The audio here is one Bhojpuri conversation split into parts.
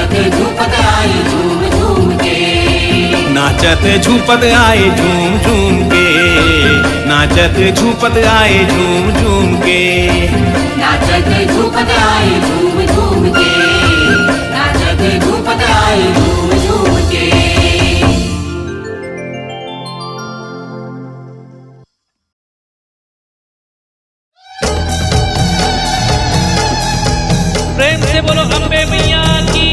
नाचत झूपत आए झूम झूम के नाचत झूपत आए झूम झूम के नाचत झूपत आए झूम झूम के नाचत झूपत आए झूम झूम के नाचत धूपत आई झूम झूम के। प्रेम से बोलो अम्बे मैया की।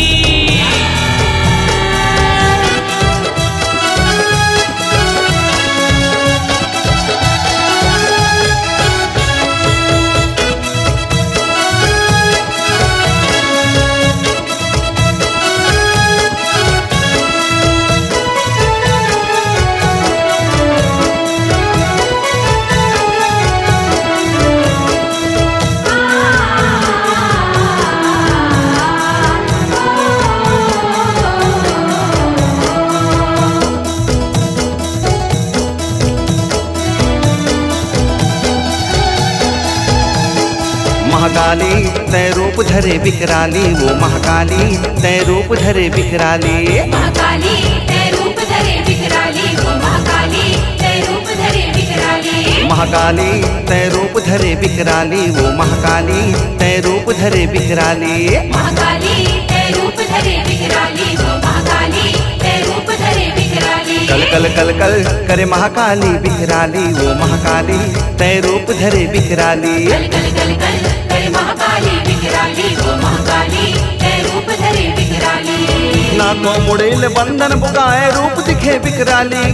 महाकाली तय रूप धरे विकराली, वो महाकाली तय रूप धरे विकराली। महाकाली तय रूप धरे विकराली, वो महाकाली तय रूप धरे विकराली। महाकाली तय रूप धरे विकराली, वो महाकाली तय रूप धरे विकराली। महाकाली तय रूप धरे विकराली, वो महाकाली तय रूप धरे विकराली। कल कल कल कल करे महाकाली विकराली, वो महाकाली तय रूप धरे विकराली। कल कल कल कल करे महाकाली विकराली, वो महाकाली तय रूप धरे विकराली। ना को मुड़ील बंधन बुकाए रूप दिखे विकराली,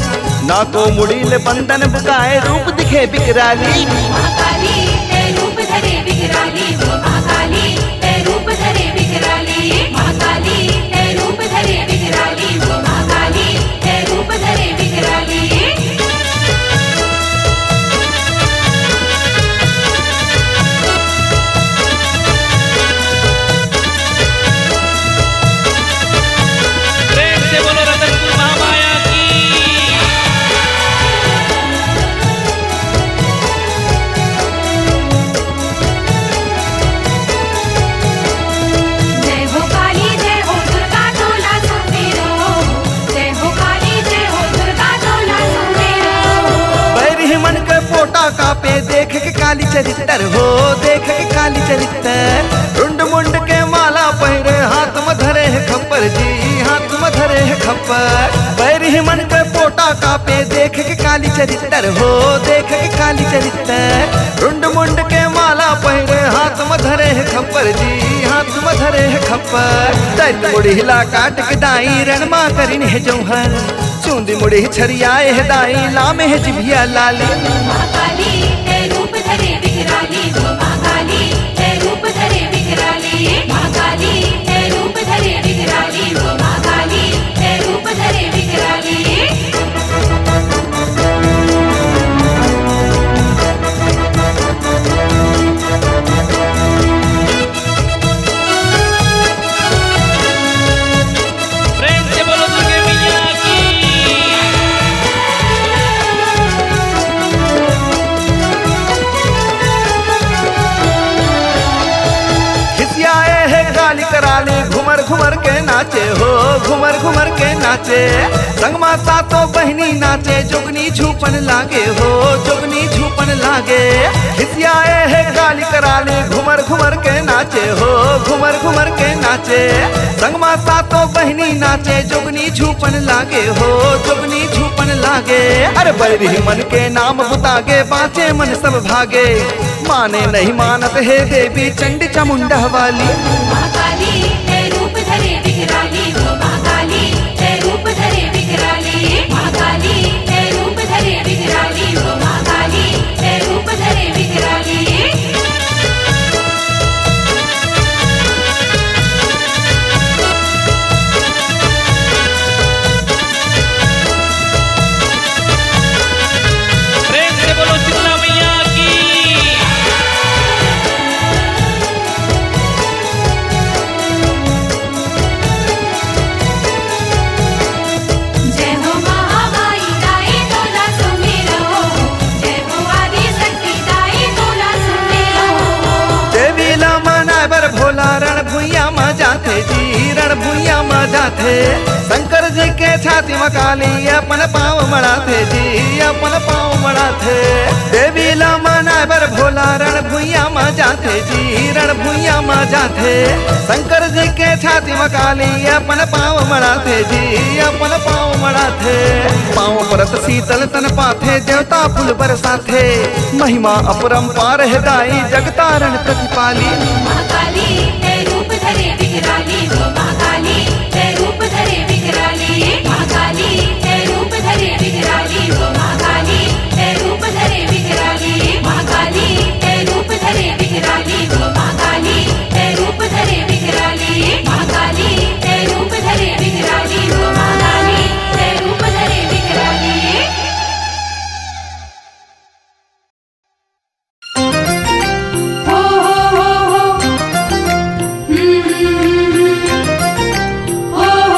ना को मुड़ील बंधन बुकाए रूप दिखे विकराली। महाकाली तय रूप धरे विकराली, वो महाकाली तय रूप धरे विकराली। महाकाली तय रूप धरे विकराली, वो महाकाली तय रूप धरे विकराली। प्रेम से बोलो रतनपुर महामाया की। जय हो काली जय हो दुर्गा तोला सुमेरो, जय हो काली जय हो दुर्गा तोला सुमेरो। बैरी मन के पोटा कापे देख के काली चरित्र हो, देख के काली चरित्र। रुंड मुंड के माला पहिरे हाथ में धरे है खप्पर जी, हाथ में धरे है खप्पर। बैरी मन के पोटा कापे देख के काली चरित्र हो, देख के काली चरित्र। रुंड मुंड के माला पहिरे हाथ में धरे है खप्पर जी, हाथ में धरे है खप्पर। दैत मुड़ी हिला काट के दाई रणमा करिन है जौहर, चूंदी मुड़ी छरियाए है दाई लामे है जिभिया लाली। महाकाली तय रूप धरे विकराली, वो महाकाली तय रूप धरे विकराली। महाकाली तय रूप धरे विकराली, वो महाकाली तय रूप धरे विकराली। प्रेम से बोलो दुर्गे मैया की। खिसियाए है गाली कराली, घुमर घुमर के नाचे हो, घुमर घुमर के नाचे। संगमा सातो बहनी नाचे, जोगनी झूपन लागे हो, जोगनी झूपन लागे। खिसियाए है गाली कराली, घुमर घुमर के नाचे हो, घुमर घुमर के नाचे। संगमा सातो बहनी नाचे, जोगनी झूपन लागे हो, जोगनी झूपन लागे। अरे बैरी मन के नाम बुतागे, बाँचे मन सब भागे। माने नहीं मानत है देवी चंडी चामुंडा वाली। महाकाली तय रूप धरे विकराली, वो महाकाली तय रूप धरे विकराली। महाकाली तय रूप धरे विकराली, वो महाकाली तय रूप धरे विकराली। प्रेम से बोलो शीतला मैया की। जय हो महामाई दाई तोला सुमेरो, जय हो आदि शक्ति दाई तोला सुमेरो। देवी लामा नाबर भोला रण भुइया मा जाथे जी, रण भुइया मा जाथे। शंकर जी के छाती में काली अपन पाँव मड़ाथे जी, अपन पाँव मड़ाथे। देवी लामा नाबर भोला रण भुइया में जाथे जी, रण भुइया में जाथे। शंकर जी के छाती में काली अपन पाँव मड़ाथे जी, अपन पाँव मड़ाथे। पाँव परत शीतल तन पाथे देवता फूल बरसाथे। महिमा अपरंपार है दाई जगतारण प्रतिपाली। महाकाली है रूप धरे विकराली हो महाकाली है रूप धरे विकराली। महाकाली है रूप धरे विकराली हो महाकाली है रूप धरे विकराली। महाकाली है रूप धरे विकराली हो महाकाली है रूप धरे विकराली। महाकाली है रूप धरे विकराली हो महाकाली है रूप धरे विकराली। हो हो हो हो हो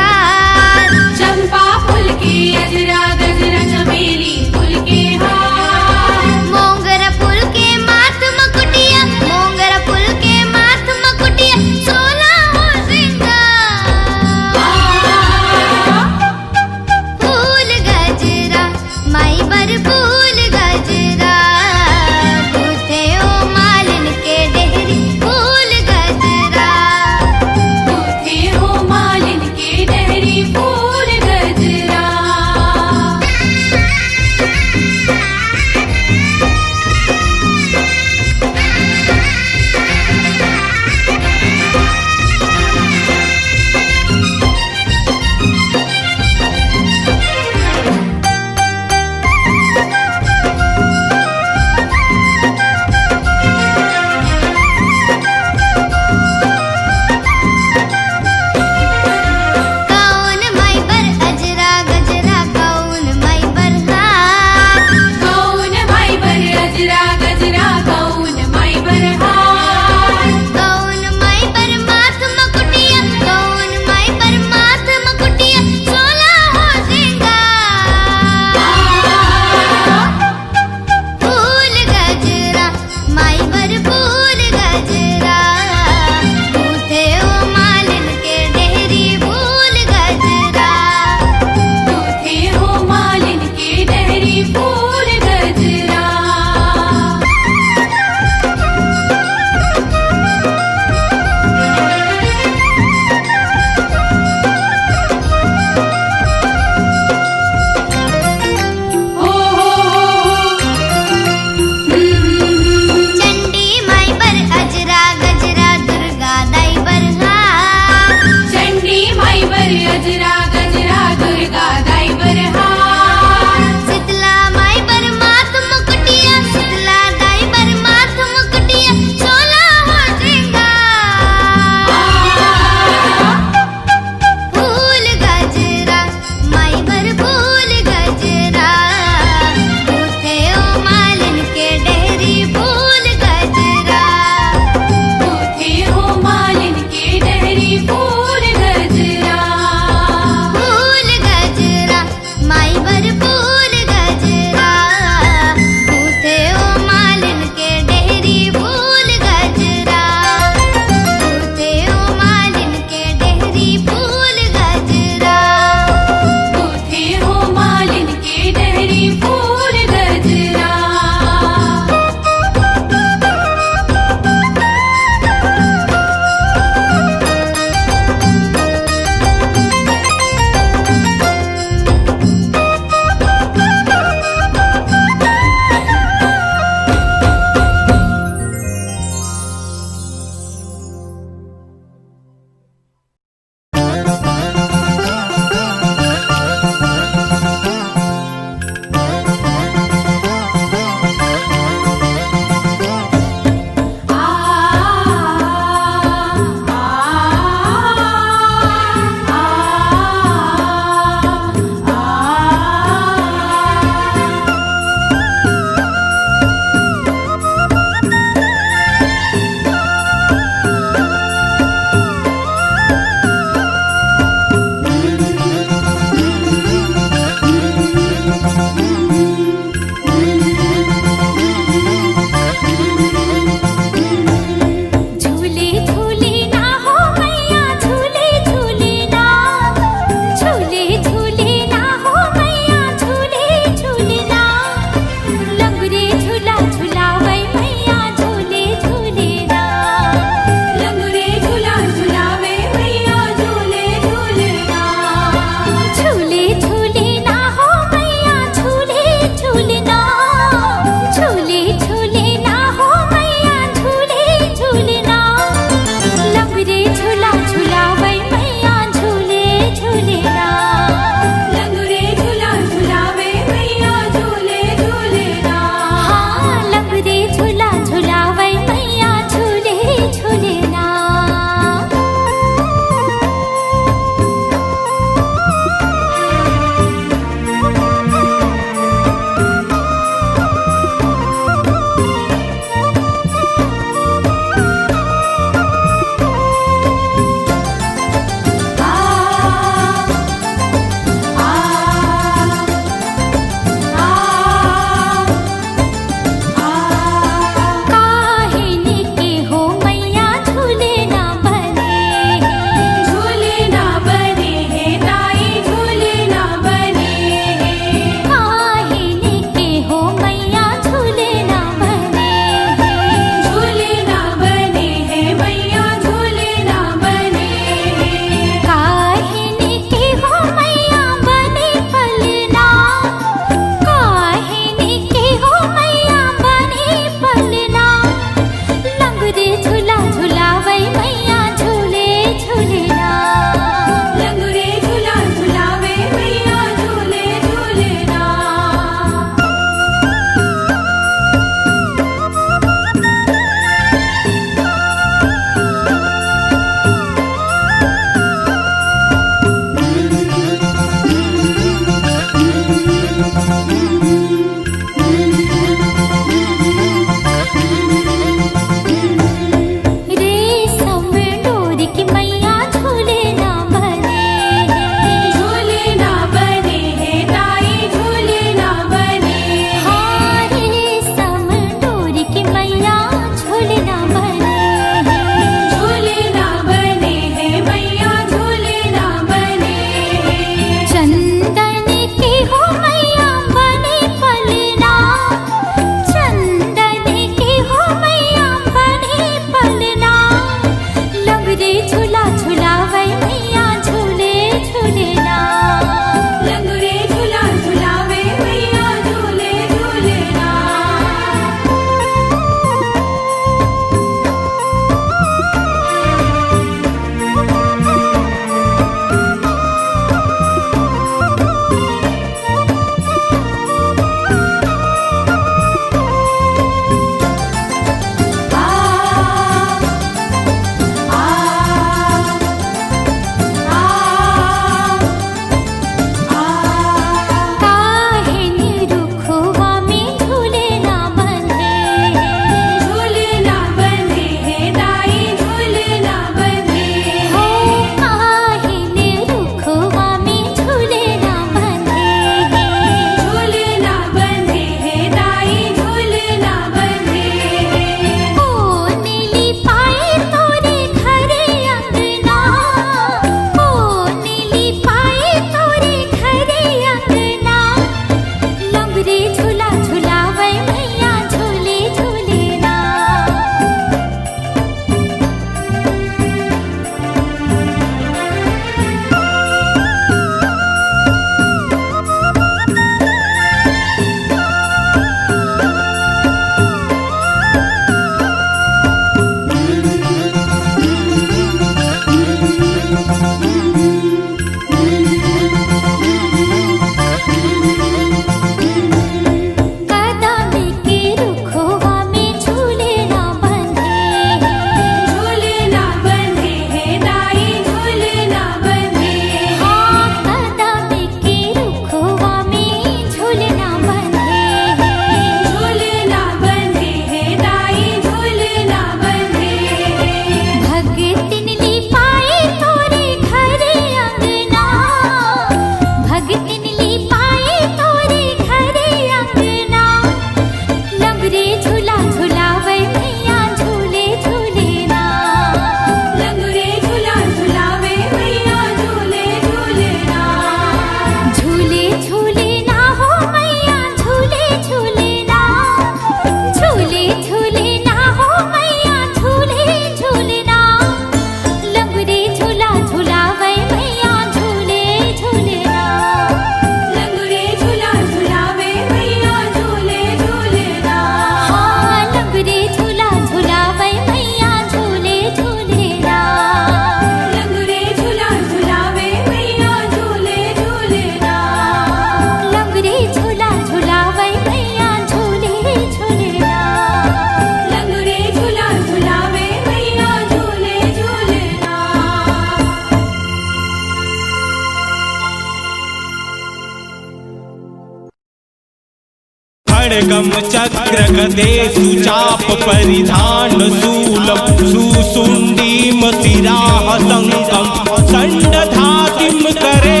खड्गम चक्र गदे सुचाप परिधान शूलम सुसुंडीम शिराः शङ्खं षण्डधातिं करे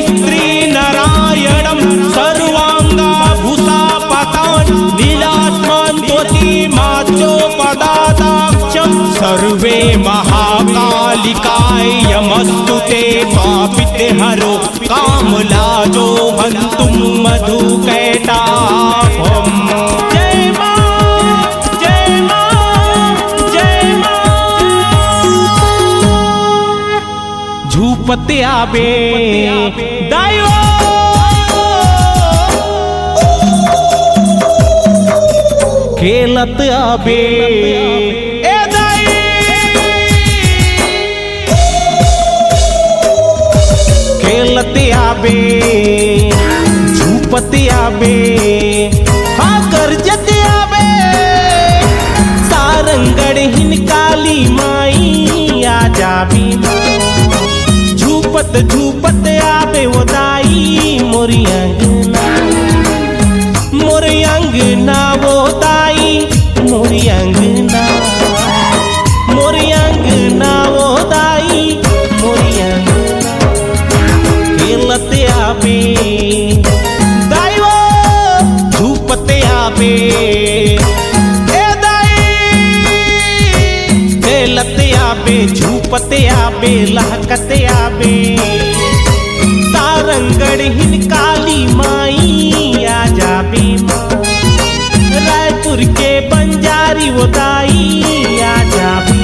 स्त्री नारायणं सर्वाङ्गाभूषापतान् नीलात्मान् ज्योतिमाचोपदादाक्षं सर्वे महाकालिकाय यमस्तु ते स्वापिते हरो कामलाजो हन्तुं मधुकैटाभम् जय मां जय मां जय मां झूपते आबे दायो खेलत आबे ए दाई खेलत आबे झूपत आबे हाँ गरजत आबे सारंगढ़ हिन काली माई आ जाबी झूपत झूपत आबे वो दाई मोरी अंगना वो दाई मोरी अंगना वो दाई मोरी अंगना खेलत आबे दाई वो झूपत आबे ए दाई खेलत आबे झूपत आबे लहकत आबे सारंगढ़ हिन काली माई आ जाबी रायपुर के बंजारी वो दाई आ जाबी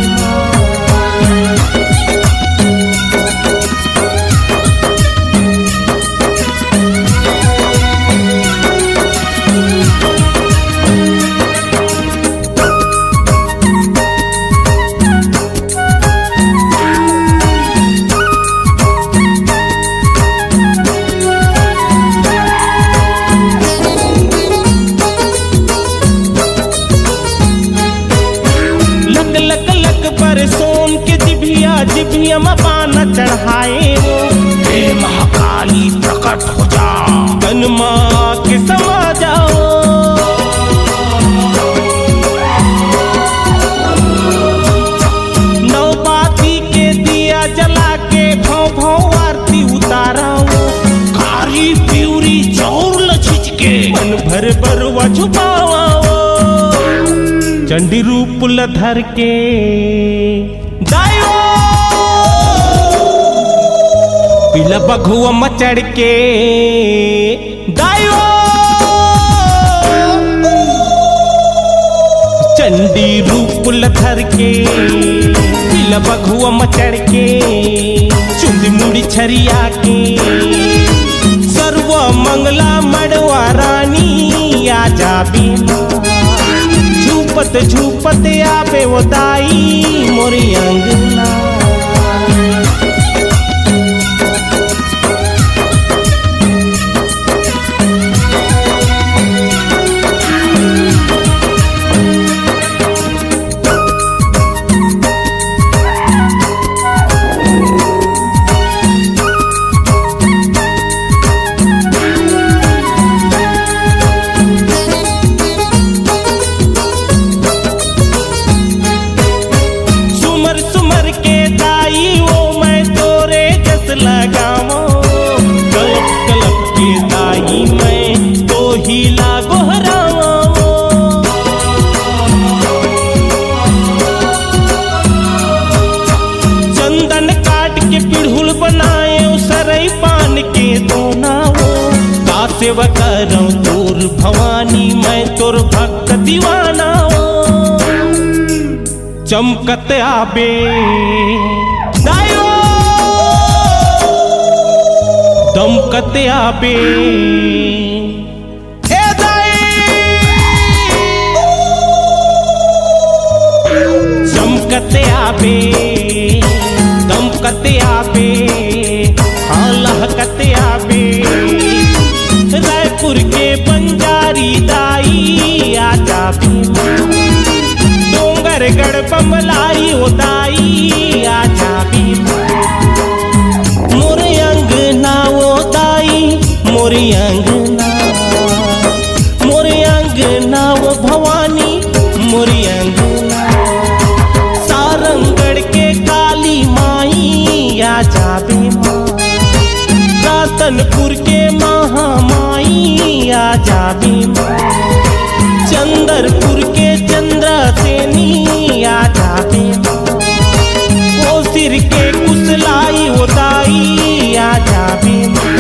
जिभिया पान चढ़ाए वो हे महाकाली प्रकट हो जा तन माँ के समा जाओ नौबाती के दिया जला के भौं भौं आरती उतारा कारी प्यूरी चौर लछिच के मन भर बरवा छुपावा चंडी रूप लधर के दायो पिला बघुआ मचड़ के दायो चंडी रूप लथर के पिला बघुआ मचड़ के चुंदी मुड़ी छरिया के सर्व मंगला मड़वा रानी आ जाबी झूपत झूपत आबे वो दाई मोरी अंगना सेवा करऊं तोर भवानी मैं तोर भक्त दीवाना चमकत आबे दायो दमकत आबे ए दाई चमकत आबे दमकत आबे हाँ लहकत आबे रायपुर के बंजारी दाई आ जाबी डोंगरगढ़ बमलाई ओ दाई आ जाबी मोरे अंगना ओ दाई मोरे अंगना रतनपुर के महामाई आ जावे माँ, चंदरपुर के चंद्रसेनी आ जावे माँ, कोसिर के कुशलाई होताई आ जावे माँ,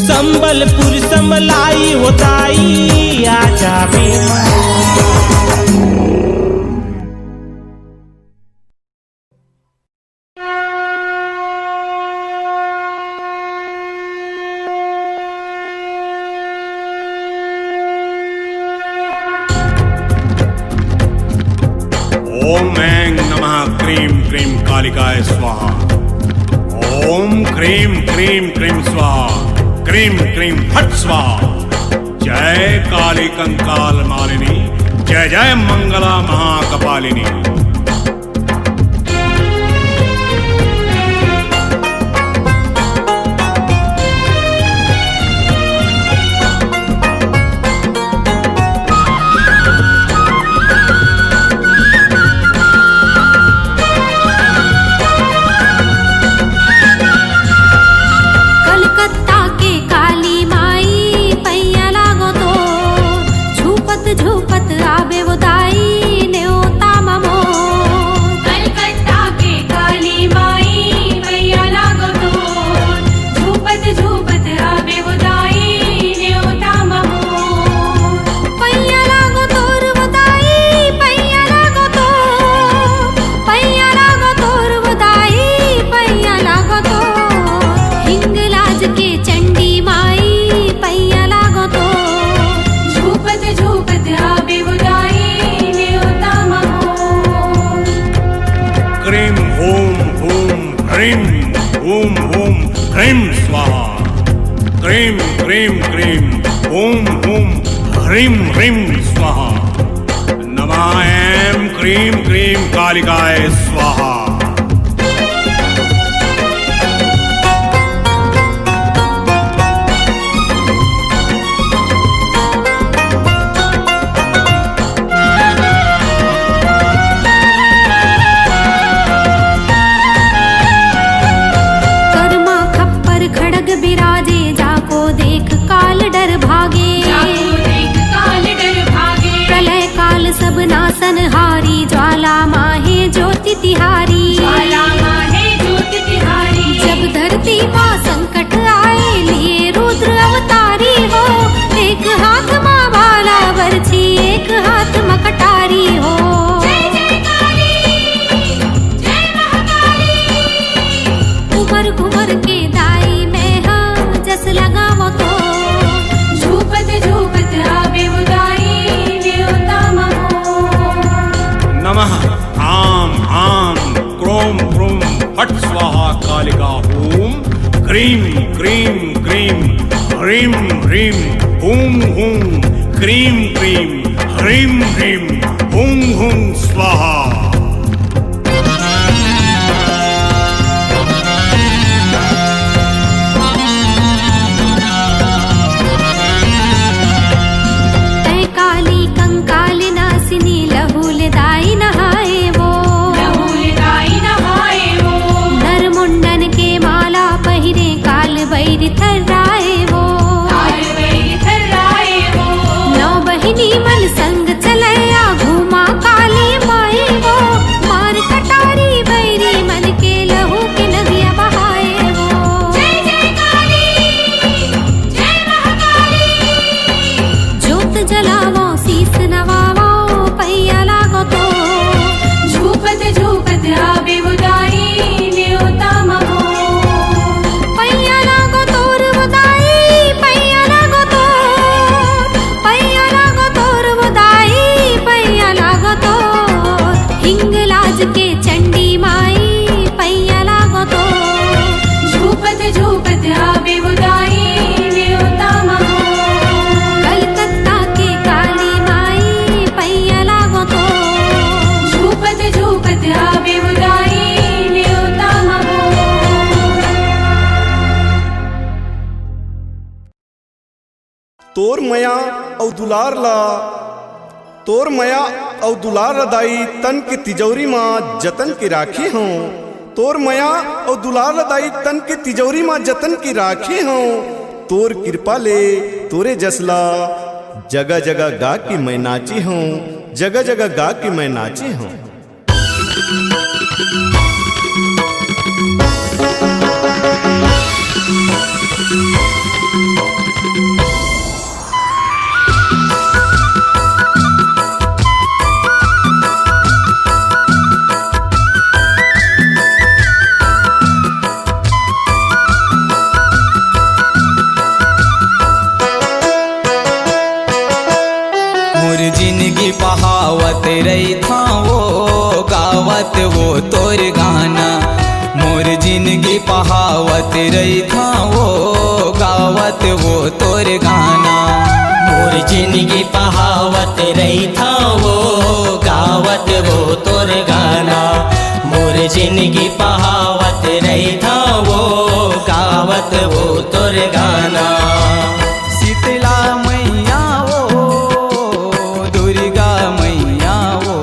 संबलपुर समलाई होताई आ जावे माँ। ओम ऐं नमः क्रीं क्रीं कालिकाय स्वाहा। ओम क्रीं क्रीं क्रीं स्वाहा, क्रीं क्रीं फट स्वाहा। जय काली कंकाल मालिनी, जय जय मंगला महाकपालिनी। कलकत्ता के काली माई पैया लागो तो झूपत झूपत आवे वो दाई न्योता ममो। कलकत्ता के काली माई पैया लागो तो झूपत झूपत आवे वो दाई न्योता ममो। पैया लागो तोर वो दाई, पैया लागो तो, पैया लागो तोर वो दाई, पैया लागो तो हिंगलाज के चंडी माई पैया लागो तो झूपत झूपत आवे वो दाई न्योता ममो। क्रीं हूं हूं ह्रीं हूं हूं ह्रीं स्वाहा। क्रीं क्रीं क्रीं हूं हूं ह्रीं ह्रीं स्वाहा। नमः ऐं क्रीं क्रीं कालिकाय स्वाहा। कर्मा खप्पर खड़ग बिराजे, जाको देख काल डर भागे। प्रलय काल सब नासन हारी, ज्वाला माहे ज्योति तिहारी। जब धरती माँ संकट आए, लिए रुद्र अवतारी हो। एक हाथ माँ भाला बरछी, एक हाथ मकटारी हो। घुमर घुमर के दाई में हाँ जस लगावो तो झूपत झूपत आवे वो दाई न्योता ममो। नमः आम आम क्रोम क्रोम फट स्वाहा कालिका हूं। क्रीं क्रीं क्रीं ह्रीं ह्रीं हूं हूं क्रीं क्रीं ह्रीं ह्रीं हूं हूं स्वाहा। तय काली कंकाल नासिनी, लहूल दाई नहाए वो। नर मुंडन के माला पहिरे, काल बैर थर्राए वो। नौ बहिनी मन संग चलया, घूमा काली माई वो। मार कटारी बैरी मन के लहू के नदिया बहाए वो। ज्योत जलावो शीस नवावो, पैया लागो तो झूपत झूपत आवे वो दाई न्योता ममो। पैया लागो तोर वो दाई, पैया लागो तो, पैया लागो तोर वो दाई, पैया लागो तो हिंगलाज के चंडी माई पैया लागो तो झूपत झूपत आवे वो दाई न्योता ममो। कलकत्ता के काली माई पैया लागो तो झूपत झूपत आवे वो दाई न्योता ममो। तोर मया औ दुलार ला, तोर मया औ दुलार दाई तन की तिजौरी माँ जतन की राखी हूँ। तोर मया और दुलार दाई तन के तिजोरी माँ जतन की राखी हूँ। तोर कृपा ले तोरे जसला जगह जगह गा की मैं नाची हूँ, जगह जगह गा की मैं नाची हूँ। जिंदगी बहावत रही था वो गावत वो तोर गाना। मोर जिंदगी बहावत रही था वो गावत वो तोर गाना। मोर जिंदगी बहावत रही था वो गावत वो तोर गाना। मोर जिंदगी बहावत रही था वो गावत वो तोर गाना। शीतला मैया वो दुर्गा मैया वो,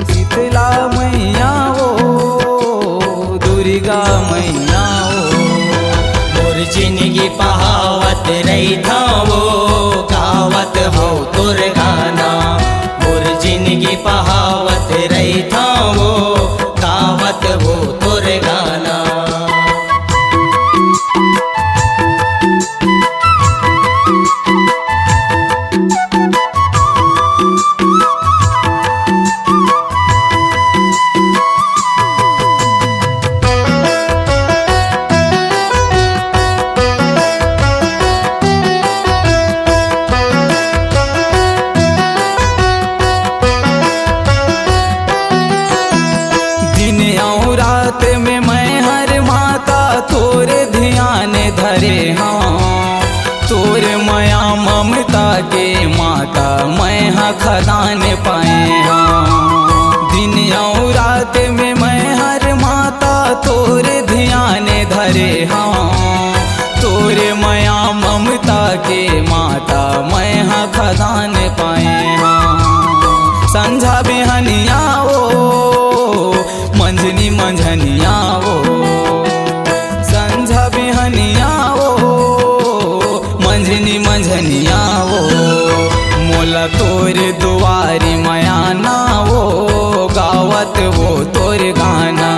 शीतला मैया वो दुर्गा मैया वो। मोर जिंदगी बहावत रही था वो गावत हो तोर गाना। मोर जिंदगी बहावत रही था वो गावत वो तोर गाना। रात में मैं हर माता तोरे ध्यान धरे हाँ। तोरे माया ममता के माता मैं हाँ खदान पाए हाँ। दिन और रात में मैं हर माता तोरे ध्यान धरे हाँ। तोरे माया ममता के माता मैं हाँ खदान पाए हाँ। संझा बिहनिया मंझनी मंझनिया वो, संझा बिहनिया वो मंझनी मंझनिया वो। मोला तोर दुआरी मयाना वो गावत वो तोर गाना।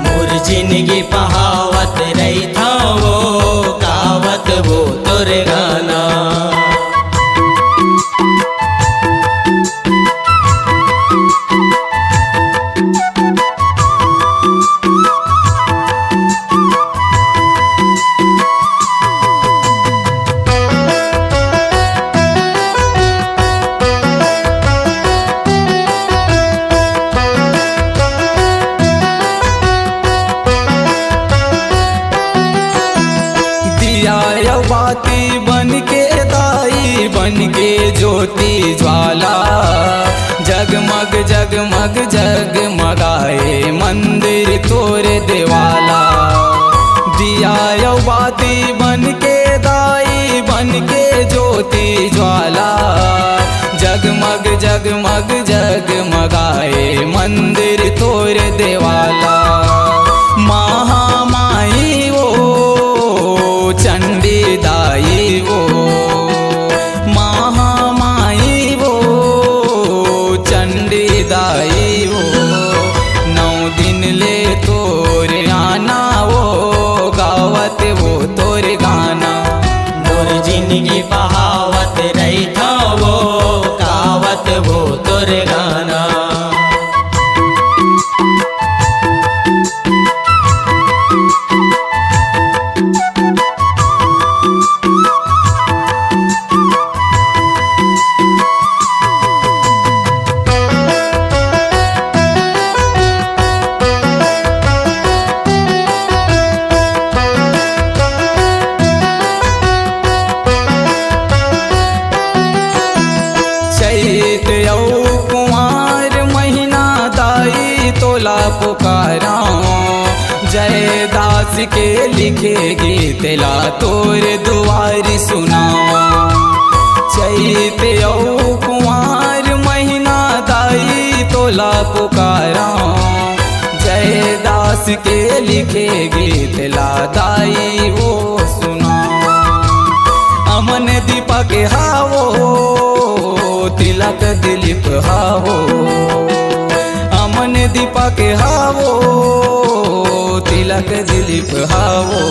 मोर जिंदगी बहावत रही था वो गावत वो तोर गाना। बाती बन के दाई बन के ज्योति ज्वाला। जगमग जगमग जगमगाए मंदिर तोरे देवाला। दिया यो बाती बन के दाई बन के ज्योति ज्वाला। जगमग जगमग जगमगाए मंदिर तोरे देवाला। महामाई वो चंडी दाई वो, महामाई वो चंडी दाई वो। 9 दिन ले तोरे आना वो गावत वो तोरे गाना। मोर जिंदगी बहावत रही था वो गावत वो तोरे गाना। पुकारा जय दास के लिखे गीत ला तोरे दुआरी सुनावा। चैत औ कुंवार महीना दाई तोला पुकारा जय दास हावो तिलक दिलीप हावो अमन दीपा के हावो तिलक दिलीप हावो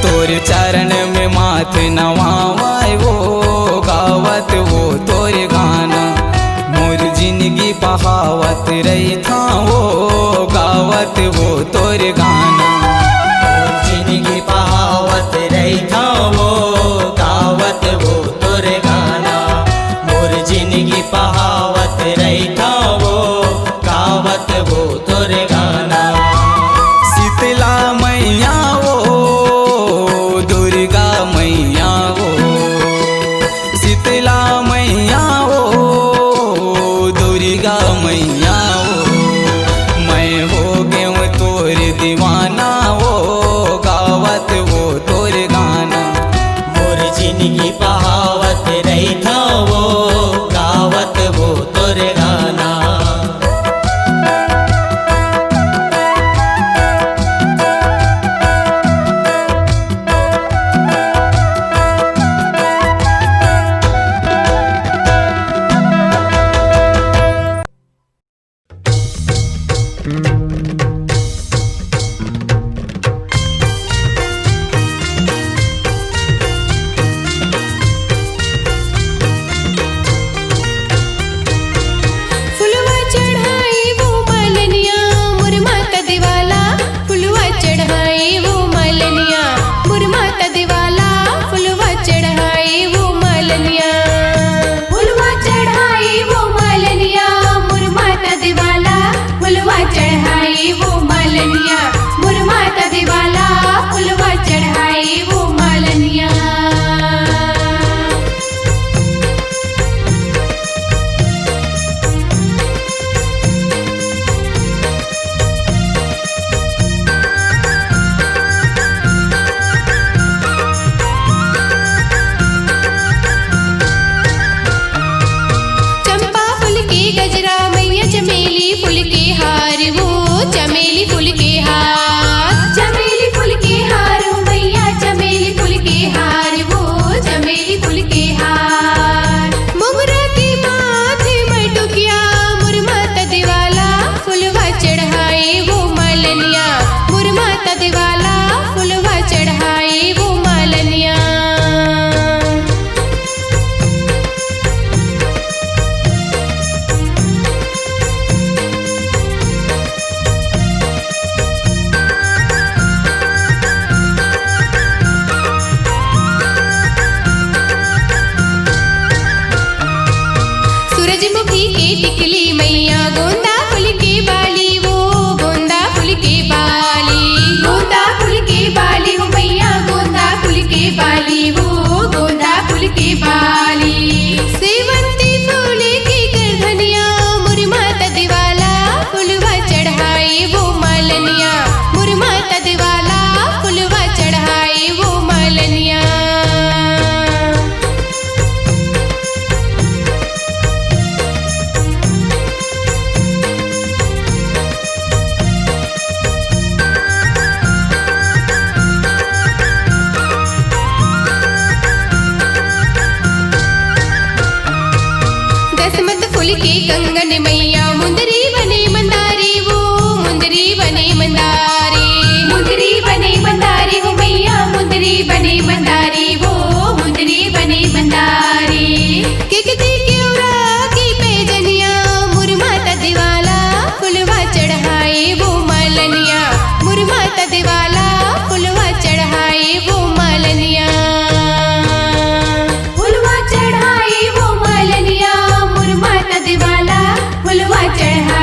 तोर चरण में माथ नवावाय वो गावत वो तोर गाना मोर जिंदगी बहावत रही था वो गावत वो तोर गाना जिंदगी बहावत रही था वो गावत वो तोर गाना मोर जिंदगी बहावत रही था वो गावत वो तोर गाना शीतला मैया वो दुर्गा मैया वो शीतला मैया वो दुर्गा मैया वो मैं हो गया तोर दीवाना वो गावत वो तोर गाना मोर जिंदगी बहावत रही था वो गावत वो तोर गाना फुलवा चढ़ाई वो मालनिया मुरमाता दिवाला फुलवा चढ़ाई वो मालनिया मुरमाता दिवाला फुलवा चढ़ाई वो मालनिया फुलवा चढ़ाई वो मालनिया मुरमाता दिवाला फुलवा चढ़ाई वो मालनिया मुरमाता दिवाला फुलवा चढ़ाई वो मालनिया चंपा फूल के गजरा मैया चमेली फूल के हार वो चमेली फूल के हार चमेली फूल के हार मैया चमेली फूल के हार वो चमेली फूल के हार मोगरा के माथे मटुकिया मुरमाता दिवाला फुलवा चढ़ाए वो मालनिया मुरमाता दिवाला फुलवा चढ़ाए वो मालनिया सूरजमुखी के टिकली मैया गोंदा फूल के बाली वो गोंदा फूल के बाली गोंदा फूल के बाली वो मैया गोंदा फूल के बाली वो गोंदा फूल के बाली सेवंती फूल की करधनिया मुरमाता दिवाला फुलवा चढ़ाए वो मालनिया मुरमाता दिवाला फुलवा चढ़ाए वो मालनिया दसमत फूल के कंगन मैया मुंदरी बने मंदारी वो मुंदरी बने मंदारी मुंदरी बने मंदारी वो मैया मुंदरी बने मंदारी वो मुंदरी बने मंदारी किकती केवरा की पैजनिया मुरमाता दिवाला फुलवा चढ़ाए वो मालनिया मुरमाता दिवाला फुलवा चढ़ाए वो मालनिया फुलवा चढ़ाए वो मालनिया मुरमाता दिवाला फुलवा चढ़ाए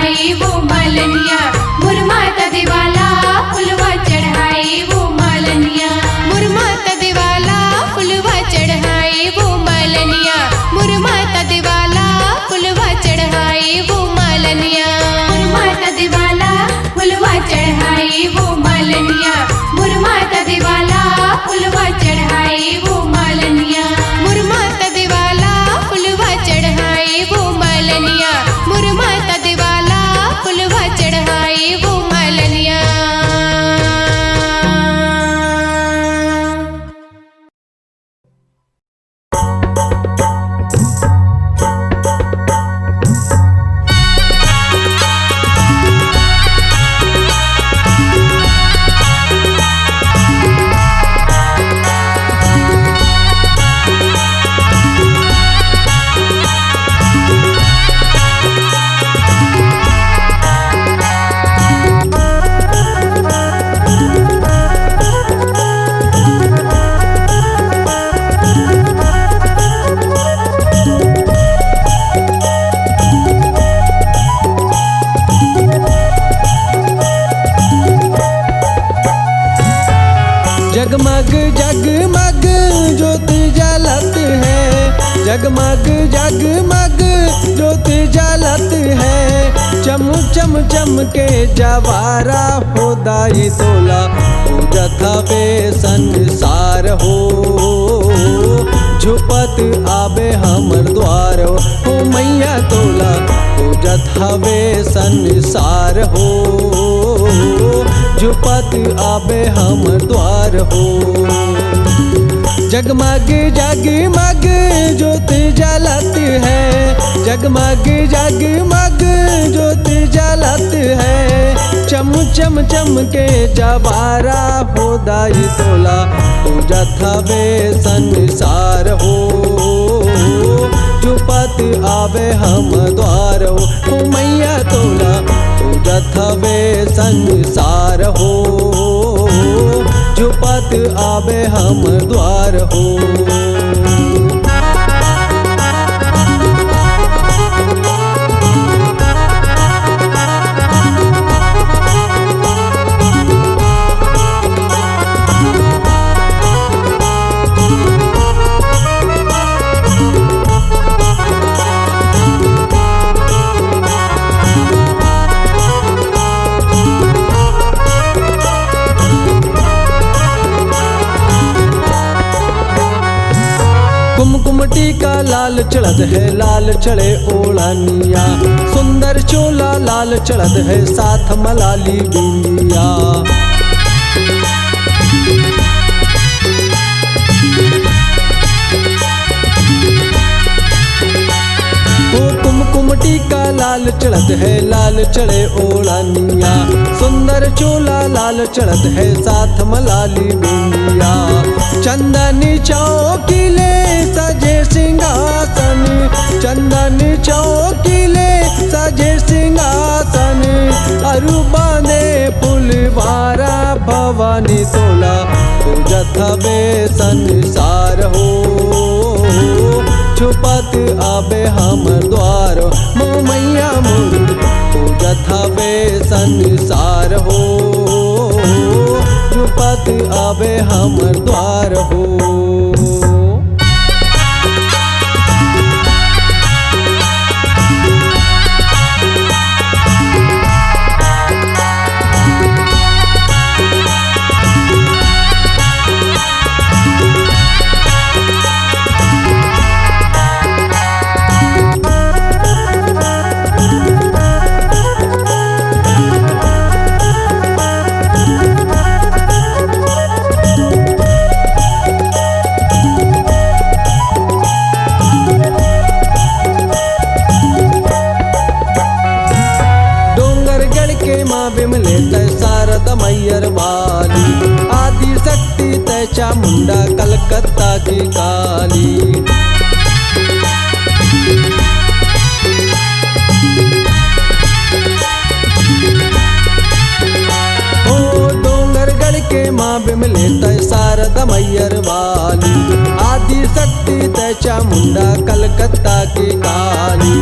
जगमग जगमग ज्योति जलत है, जगमग जगमग ज्योति जलत है। चम चम चम के जवारा हो दाई तोला, पूजत हवे संसार हो। झुपत आबे हमर द्वार हो मैया तोला, पूजत हवे संसार हो। झुपत आबे हमर द्वार हो। जगमग जगमग ज्योति जलत है, जगमग जगमग ज्योति जलत है। चम चम चम के जवारा हो दाई तोला, पूजत हवे संसार हो। झुपत आवे हम द्वार हो मैया तोला, पूजत हवे संसार हो। झुपत आवे हम द्वार हो। कुमकुम टीका लाल चढ़त है, लाल चढ़े ओढ़निया। सुंदर चोला लाल चढ़त है, साथ मलाली बिंदिया। कुमकुम टीका लाल चढ़त है, लाल चढ़े ओढ़निया। सुंदर चोला लाल चढ़त है, साथ मलाली बिंदिया। चंदनी चौकीले सजे सिंहासन, चंदनी चौकीले सजे सिंहासन। अरु बांधे फुलवारा भवानी तोला, पूजत हवे संसार हो। छुपत आबे हमर द्वार मो मैया मोर, पूजत हवे संसार हो। छुपत आबे हमर द्वार हो। बिमले तय शारद मैयर वाली, आदि शक्ति तय चामुंडा कलकत्ता की काली। ओ डोंगरगढ़ के माँ बिमले तय शारद मैयर वाली, आदि शक्ति तय चामुंडा कलकत्ता की काली।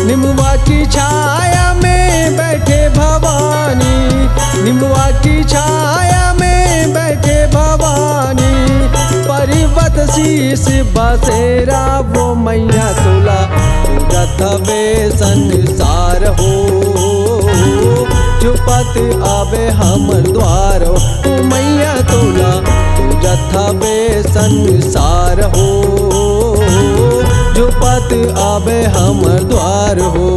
निमवा की छाया में बैठे भवानी, निमवा की छाया में बैठे भवानी। परिवत शीश बसेरा वो मैया तोला, पूजत हवे संसार हो। छुपत आवे हमर द्वार हो मैया तोला, पूजत हवे संसार हो। छुपत आवे हमर द्वार हो।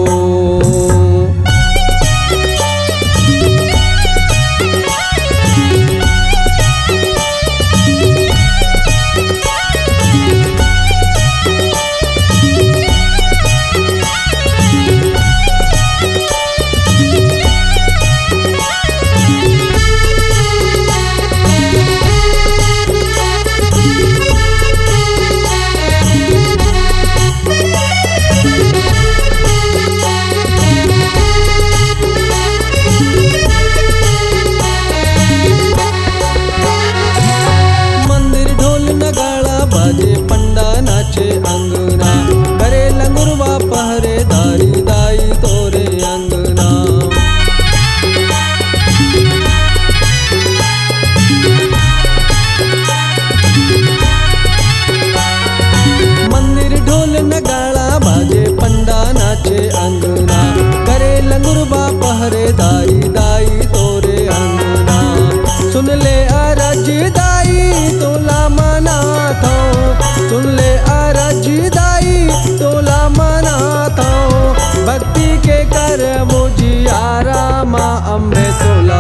तोला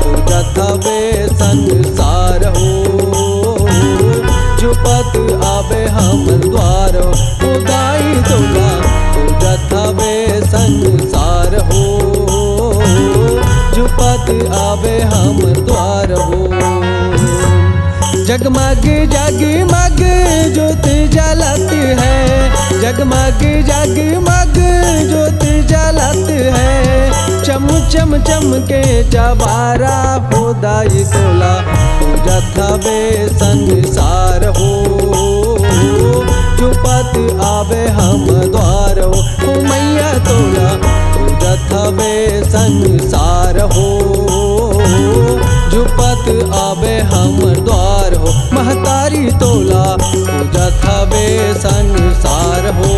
पूजा थवे संसार हो झुपत आवे हमर द्वार हो दाई तोला पूजा थवे संसार हो झुपत आवे हमर द्वार हो जगमग जगमग ज्योत जलत है जगमग जगमग ज्योत जलत है चम चम चमके जवारा हो दाई तोला पूजा थवे संसार हो झुपत आवे हम द्वार हो मैया तोला पूजा थवे संसार हो झुपत आवे हम द्वार हो महतारी तोला पूजा थवे संसार हो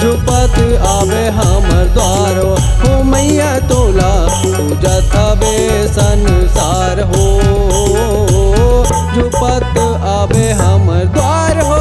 झुपत आवे हम द्वार हो मैया तोला पूजा थवे संसार हो झुपत आवे हम द्वार हो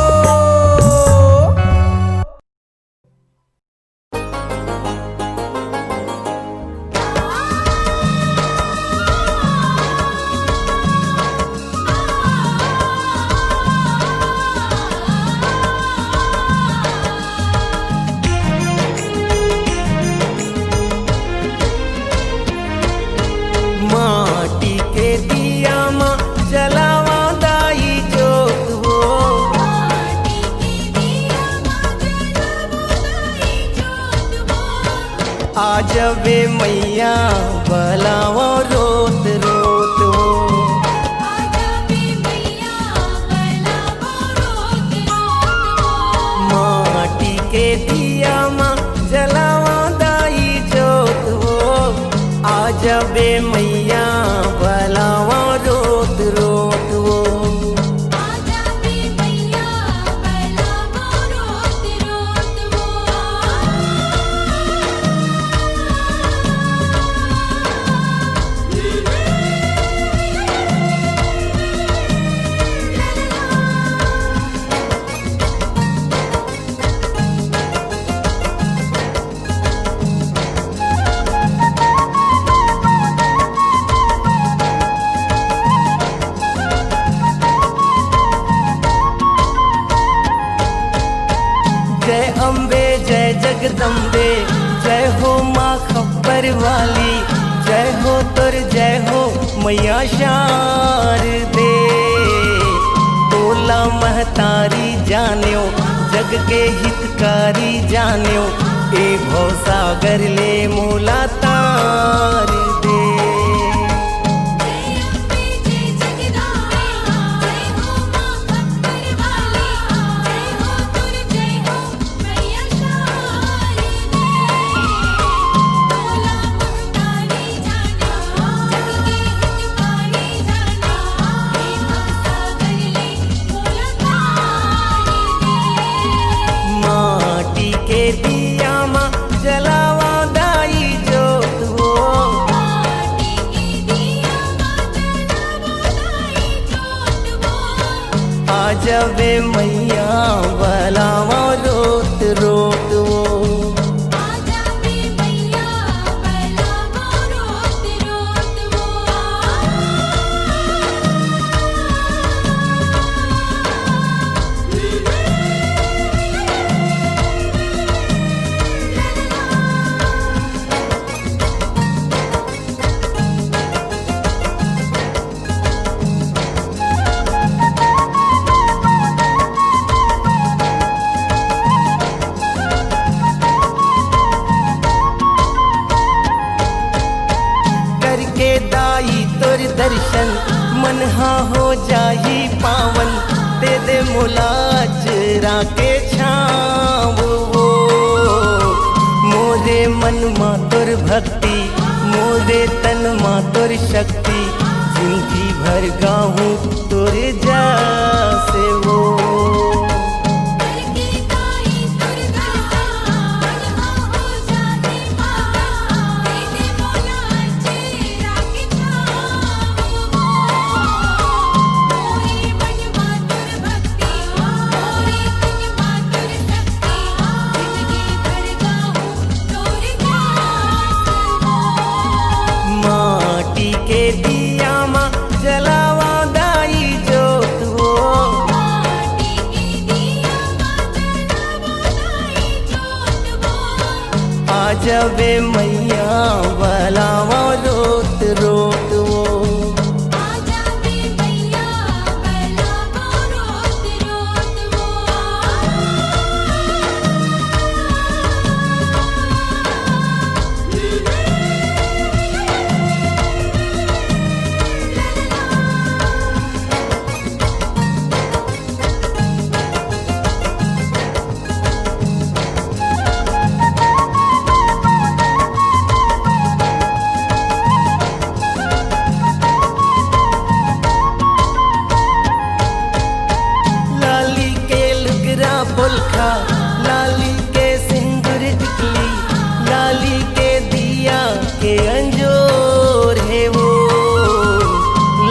माटी के दिया माँ जलावा दाई जोत हो आज वे मैया बलावा रोत रोत हो माटी के दिया माँ जलावा दाई जोत हो आज वे मैया बलावा रोत रोत हो जय अम्बे जय जगदम्बे जय हो माँ खप्पर वाली जय हो तुर जय हो मैया शारदे तोला महतारी जान्यो जग के हितकारी जान्यो ए भव सागर ले मोला तार दे माटी के दिया माँ जलावा दाई जोत हो आज वे मैया बलावा रोत रोत हो करके दाई तोर दर्शन मन हा हो जाही पावन दे दे मुलाज राके छाव वो मोरे मन मा तोर भक्ति मोरे तन मा तोर शक्ति जिंदगी भर गाहूँ तोर जैसे वो जबे मैया बलावा रोत रोत वो आजा बे मैया बलावा रोत रोत वो लाली के लुगरा पुलखा लाली के सिंदूर टिकली लाली के दिया के अंजोर है वो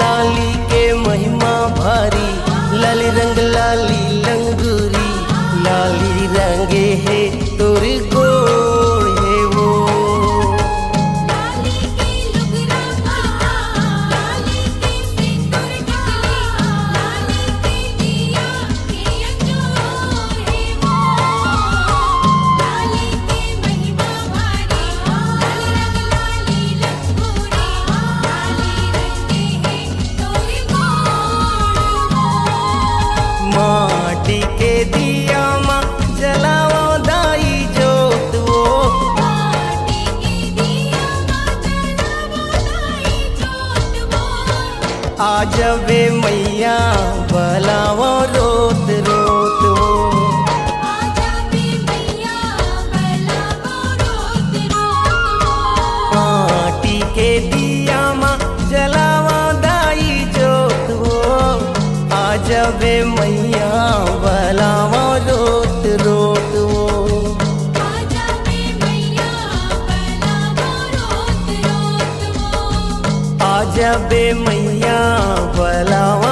लाली के महिमा भारी लाली रंग लाली लंगूरी लाली रंगे है तोर गोड़ है वो लाली के लुगरा पुलखा लाली के सिंदूर टिकली लाली के दिया के अंजोर है वो लाली के महिमा भारी लाली रंग लाली लंगूरी लाली रंगे है तोरी गोड़ वो माटी के दिया माँ जलावा दाई जोत वो माटी के दिया जलावा दाई जोत वो आज वे मैया बलावा रोत रोत वो आजा बे मैया बलावा रोत रोत वो माटी के दिया माँ जलावा दाई जोत वो आज वे मैया बलावा रोत रोत वो आजा बे मैया बलावा रोत रोत वो आज बे मैया बलावा